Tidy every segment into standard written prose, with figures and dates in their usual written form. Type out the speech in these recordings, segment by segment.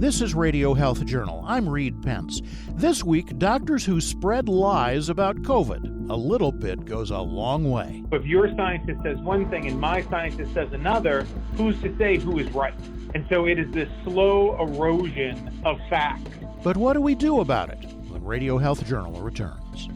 This is Radio Health Journal. I'm Reed Pence. This week, doctors who spread lies about COVID. A little bit goes a long way. If your scientist says one thing and my scientist says another, who's to say who is right? And so it is this slow erosion of fact. But what do we do about it when Radio Health Journal returns?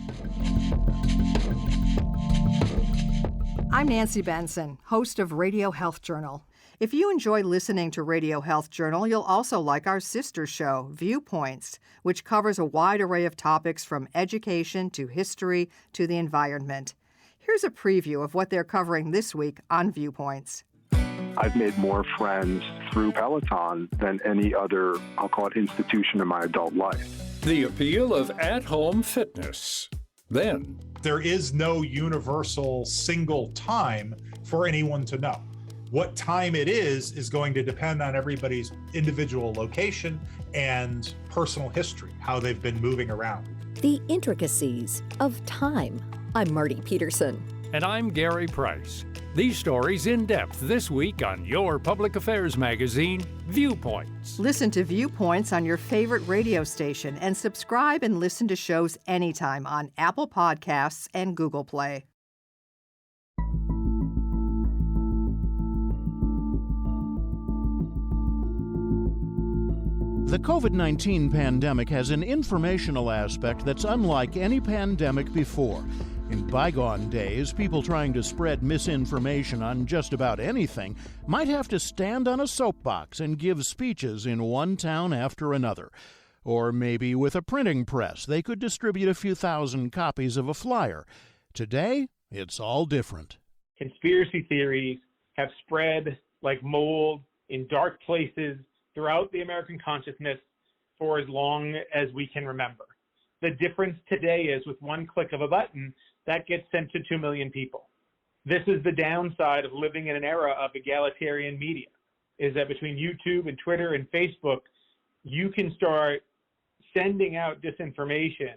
I'm Nancy Benson, host of Radio Health Journal. If you enjoy listening to Radio Health Journal, you'll also like our sister show, Viewpoints, which covers a wide array of topics from education to history to the environment. Here's a preview of what they're covering this week on Viewpoints. I've made more friends through Peloton than any other, I'll call it, institution in my adult life. The appeal of at-home fitness. Then, there is no universal single time for anyone to know. What time it is going to depend on everybody's individual location and personal history, how they've been moving around. The intricacies of time. I'm Marty Peterson. And I'm Gary Price. These stories in depth this week on your public affairs magazine, Viewpoints. Listen to Viewpoints on your favorite radio station and subscribe and listen to shows anytime on Apple Podcasts and Google Play. The COVID-19 pandemic has an informational aspect that's unlike any pandemic before. In bygone days, people trying to spread misinformation on just about anything might have to stand on a soapbox and give speeches in one town after another. Or maybe with a printing press, they could distribute a few thousand copies of a flyer. Today, it's all different. Conspiracy theories have spread like mold in dark places throughout the American consciousness for as long as we can remember. The difference today is with one click of a button, that gets sent to 2 million people. This is the downside of living in an era of egalitarian media, is that between YouTube and Twitter and Facebook, you can start sending out disinformation,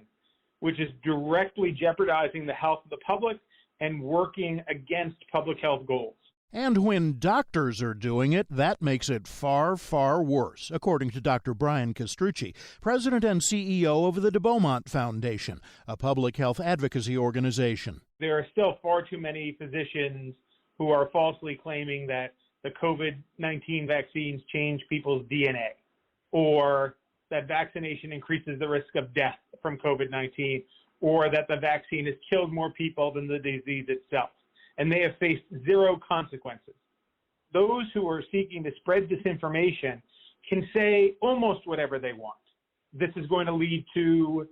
which is directly jeopardizing the health of the public and working against public health goals. And when doctors are doing it, that makes it far, far worse, according to Dr. Brian Castrucci, president and CEO of the De Beaumont Foundation, a public health advocacy organization. There are still far too many physicians who are falsely claiming that the COVID-19 vaccines change people's DNA, or that vaccination increases the risk of death from COVID-19, or that the vaccine has killed more people than the disease itself. And they have faced zero consequences. Those who are seeking to spread disinformation can say almost whatever they want. This is going to lead to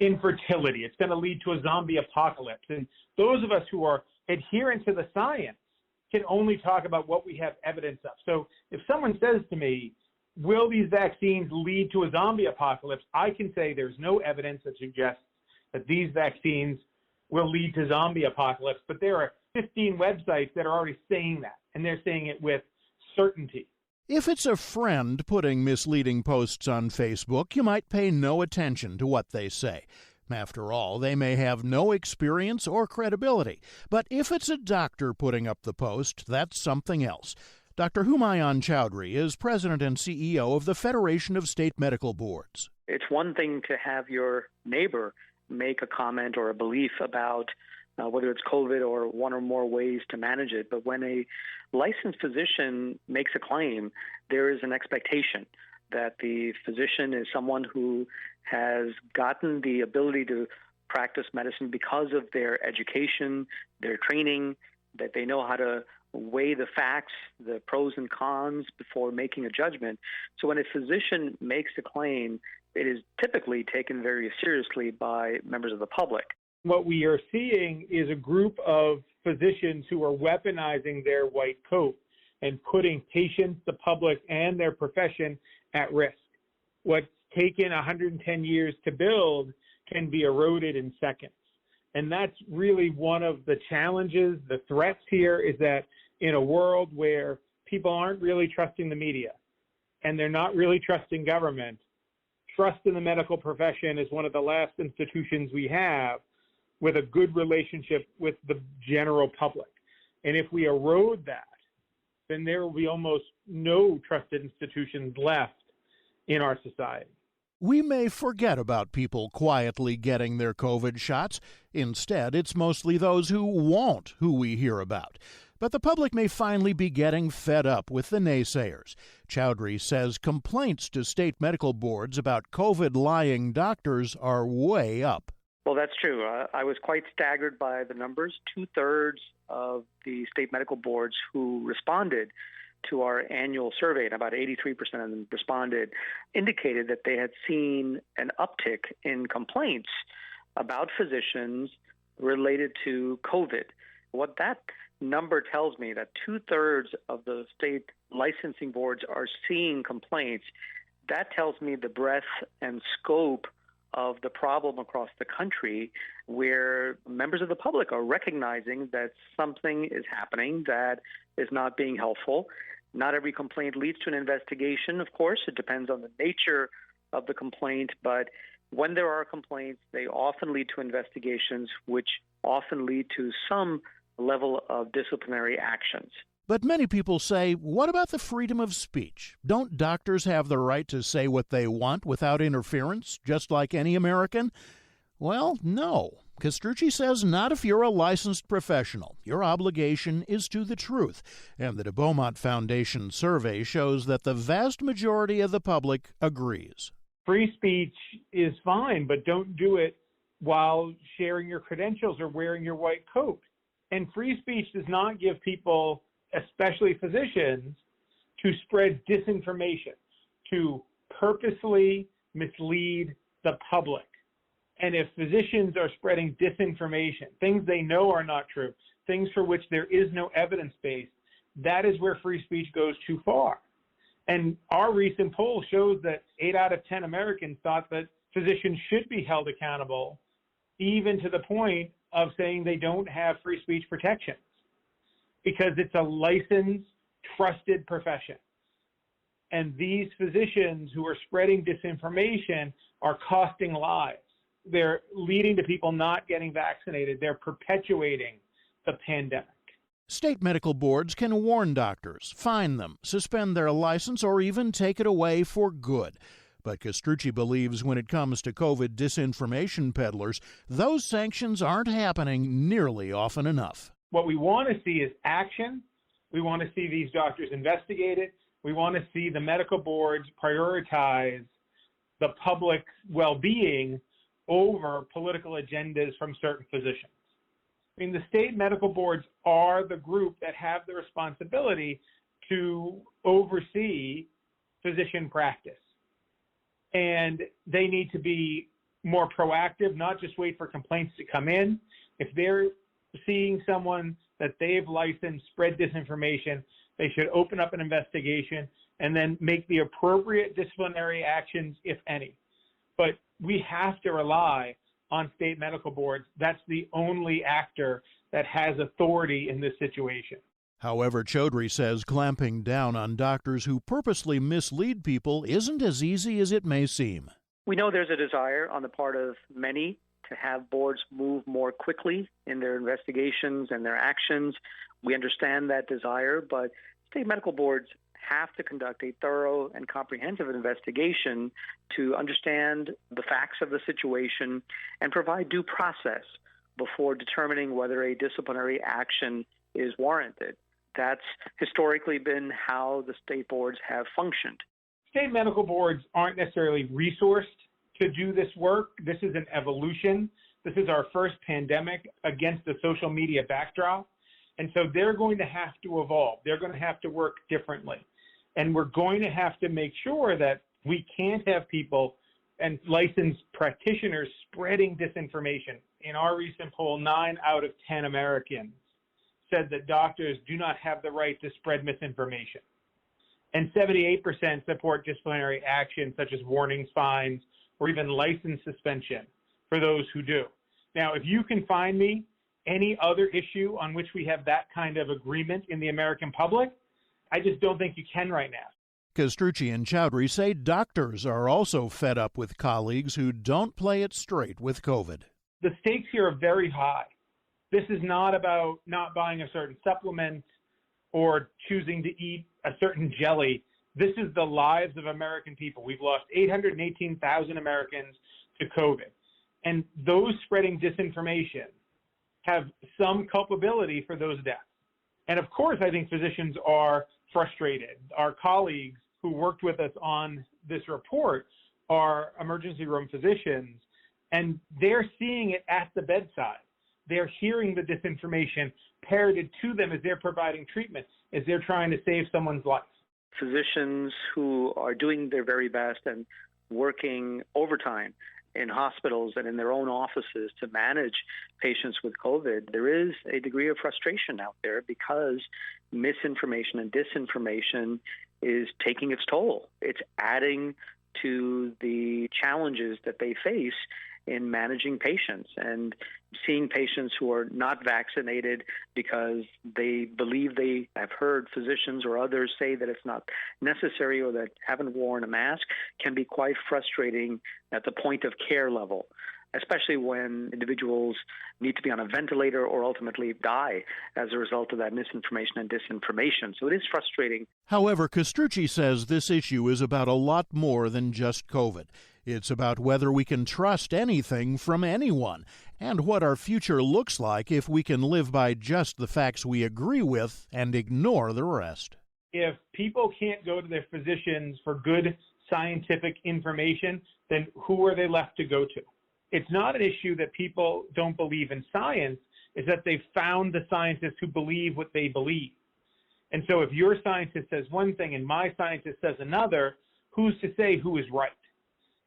infertility. It's going to lead to a zombie apocalypse. And those of us who are adherent to the science can only talk about what we have evidence of. So if someone says to me, will these vaccines lead to a zombie apocalypse? I can say there's no evidence that suggests that these vaccines will lead to zombie apocalypse, but there are 15 websites that are already saying that, and they're saying it with certainty. If it's a friend putting misleading posts on Facebook, you might pay no attention to what they say. After all, they may have no experience or credibility. But if it's a doctor putting up the post, that's something else. Dr. Humayun Chowdhury is president and CEO of the Federation of State Medical Boards. It's one thing to have your neighbor make a comment or a belief about whether it's COVID or one or more ways to manage it. But when a licensed physician makes a claim, there is an expectation that the physician is someone who has gotten the ability to practice medicine because of their education, their training, that they know how to weigh the facts, the pros and cons before making a judgment. So when a physician makes a claim, it is typically taken very seriously by members of the public. What we are seeing is a group of physicians who are weaponizing their white coat and putting patients, the public, and their profession at risk. What's taken 110 years to build can be eroded in seconds. And that's really one of the challenges, the threats here, is that in a world where people aren't really trusting the media and they're not really trusting government, trust in the medical profession is one of the last institutions we have with a good relationship with the general public. And if we erode that, then there will be almost no trusted institutions left. in our society. We may forget about people quietly getting their COVID shots. Instead, it's mostly those who won't who we hear about. But the public may finally be getting fed up with the naysayers. Chowdhury says complaints to state medical boards about COVID-lying doctors are way up. Well, that's true. I was quite staggered by the numbers. 2/3 of the state medical boards who responded to our annual survey, and about 83% of them responded, indicated that they had seen an uptick in complaints about physicians related to COVID. What that number tells me, that 2/3 of the state licensing boards are seeing complaints, that tells me the breadth and scope of the problem across the country, where members of the public are recognizing that something is happening that is not being helpful. Not every complaint leads to an investigation, of course. It depends on the nature of the complaint, but when there are complaints, they often lead to investigations, which often lead to some level of disciplinary actions. But many people say, what about the freedom of speech? Don't doctors have the right to say what they want without interference, just like any American? Well, no. Castrucci says not if you're a licensed professional. Your obligation is to the truth. And the de Beaumont Foundation survey shows that the vast majority of the public agrees. Free speech is fine, but don't do it while sharing your credentials or wearing your white coat. And free speech does not give people, especially physicians, to spread disinformation, to purposely mislead the public. And if physicians are spreading disinformation, things they know are not true, things for which there is no evidence base, that is where free speech goes too far. And our recent poll shows that 8 out of 10 Americans thought that physicians should be held accountable, even to the point of saying they don't have free speech protections, because it's a licensed, trusted profession. And these physicians who are spreading disinformation are costing lives. They're leading to people not getting vaccinated. They're perpetuating the pandemic. State medical boards can warn doctors, fine them, suspend their license, or even take it away for good. But Castrucci believes when it comes to COVID disinformation peddlers, those sanctions aren't happening nearly often enough. What we want to see is action. We want to see these doctors investigated. We want to see the medical boards prioritize the public's well-being over political agendas from certain physicians. I mean, the state medical boards are the group that have the responsibility to oversee physician practice. And they need to be more proactive, not just wait for complaints to come in. If they're seeing someone that they've licensed spread disinformation, they should open up an investigation and then make the appropriate disciplinary actions, if any. But we have to rely on state medical boards. That's the only actor that has authority in this situation. However, Chowdhury says clamping down on doctors who purposely mislead people isn't as easy as it may seem. We know there's a desire on the part of many to have boards move more quickly in their investigations and their actions. We understand that desire, but state medical boards have to conduct a thorough and comprehensive investigation to understand the facts of the situation and provide due process before determining whether a disciplinary action is warranted. That's historically been how the state boards have functioned. State medical boards aren't necessarily resourced to do this work. This is an evolution. This is our first pandemic against the social media backdrop. And so they're going to have to evolve. They're going to have to work differently. And we're going to have to make sure that we can't have people and licensed practitioners spreading disinformation. In our recent poll, 9 out of 10 Americans said that doctors do not have the right to spread misinformation. And 78% support disciplinary action, such as warnings, fines, or even license suspension for those who do. Now, if you can find me any other issue on which we have that kind of agreement in the American public, I just don't think you can right now. Castrucci and Chowdhury say doctors are also fed up with colleagues who don't play it straight with COVID. The stakes here are very high. This is not about not buying a certain supplement or choosing to eat a certain jelly. This is the lives of American people. We've lost 818,000 Americans to COVID. And those spreading disinformation have some culpability for those deaths. And of course, I think physicians are frustrated. Our colleagues who worked with us on this report are emergency room physicians, and they're seeing it at the bedside. They're hearing the disinformation parroted to them as they're providing treatment, as they're trying to save someone's life. Physicians who are doing their very best and working overtime in hospitals and in their own offices to manage patients with COVID, there is a degree of frustration out there because misinformation and disinformation is taking its toll. It's adding to the challenges that they face in managing patients and seeing patients who are not vaccinated because they believe they have heard physicians or others say that it's not necessary or that haven't worn a mask can be quite frustrating at the point of care level, especially when individuals need to be on a ventilator or ultimately die as a result of that misinformation and disinformation. So it is frustrating. However, Castrucci says this issue is about a lot more than just COVID. It's about whether we can trust anything from anyone and what our future looks like if we can live by just the facts we agree with and ignore the rest. If people can't go to their physicians for good scientific information, then who are they left to go to? It's not an issue that people don't believe in science, it's that they've found the scientists who believe what they believe. And so if your scientist says one thing and my scientist says another, who's to say who is right?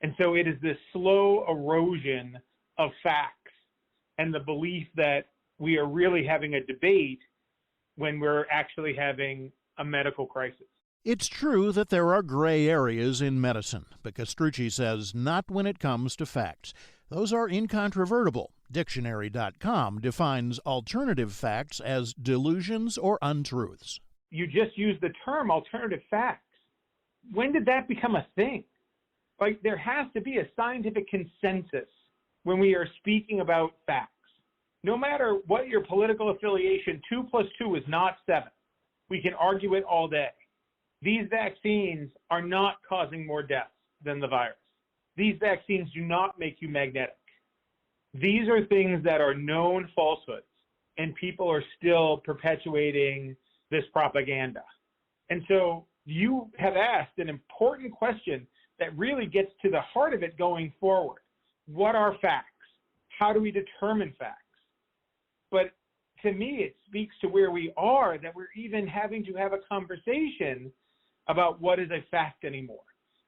And so it is this slow erosion of facts and the belief that we are really having a debate when we're actually having a medical crisis. It's true that there are gray areas in medicine, but Castrucci says not when it comes to facts. Those are incontrovertible. Dictionary.com defines alternative facts as delusions or untruths. You just used the term alternative facts. When did that become a thing? Like, there has to be a scientific consensus when we are speaking about facts. No matter what your political affiliation, 2 + 2 is not 7. We can argue it all day. These vaccines are not causing more deaths than the virus. These vaccines do not make you magnetic. These are things that are known falsehoods, and people are still perpetuating this propaganda. And so you have asked an important question that really gets to the heart of it going forward. What are facts? How do we determine facts? But to me, it speaks to where we are, that we're even having to have a conversation about what is a fact anymore.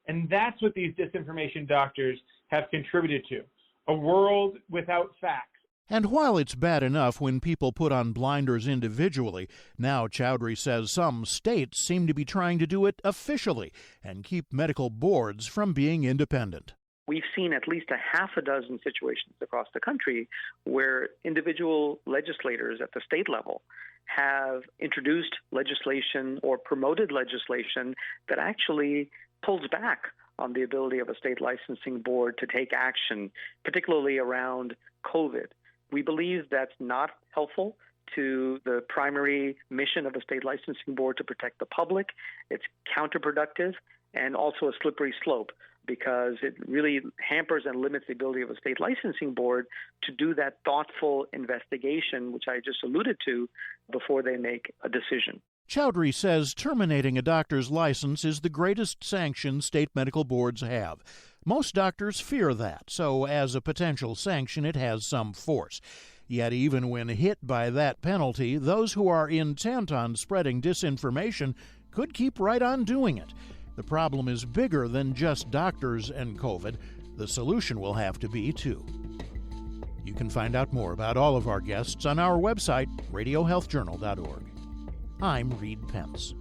And that's what these disinformation doctors have contributed to, a world without facts. And while it's bad enough when people put on blinders individually, now Chowdhury says some states seem to be trying to do it officially and keep medical boards from being independent. We've seen at least a half a dozen situations across the country where individual legislators at the state level have introduced legislation or promoted legislation that actually pulls back on the ability of a state licensing board to take action, particularly around COVID. We believe that's not helpful to the primary mission of a state licensing board to protect the public. It's counterproductive and also a slippery slope because it really hampers and limits the ability of a state licensing board to do that thoughtful investigation, which I just alluded to, before they make a decision. Chowdhury says terminating a doctor's license is the greatest sanction state medical boards have. Most doctors fear that, so as a potential sanction it has some force. Yet even when hit by that penalty, those who are intent on spreading disinformation could keep right on doing it. The problem is bigger than just doctors and COVID. The solution will have to be, too. You can find out more about all of our guests on our website, radiohealthjournal.org. I'm Reed Pence.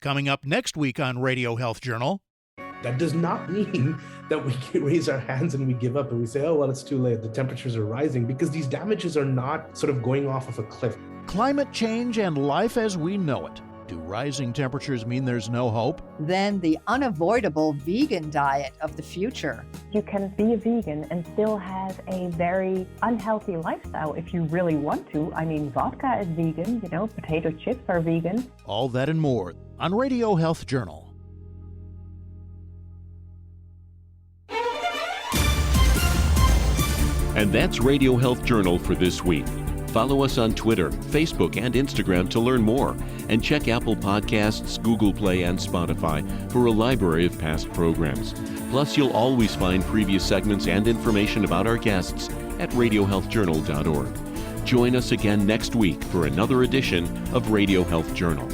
Coming up next week on Radio Health Journal. That does not mean that we can raise our hands and we give up and we say, oh, well, it's too late. The temperatures are rising, because these damages are not sort of going off of a cliff. Climate change and life as we know it. Do rising temperatures mean there's no hope? Then the unavoidable vegan diet of the future. You can be a vegan and still have a very unhealthy lifestyle if you really want to. I mean, vodka is vegan, potato chips are vegan. All that and more on Radio Health Journal. And that's Radio Health Journal for this week. Follow us on Twitter, Facebook, and Instagram to learn more, and check Apple Podcasts, Google Play, and Spotify for a library of past programs. Plus, you'll always find previous segments and information about our guests at radiohealthjournal.org. Join us again next week for another edition of Radio Health Journal.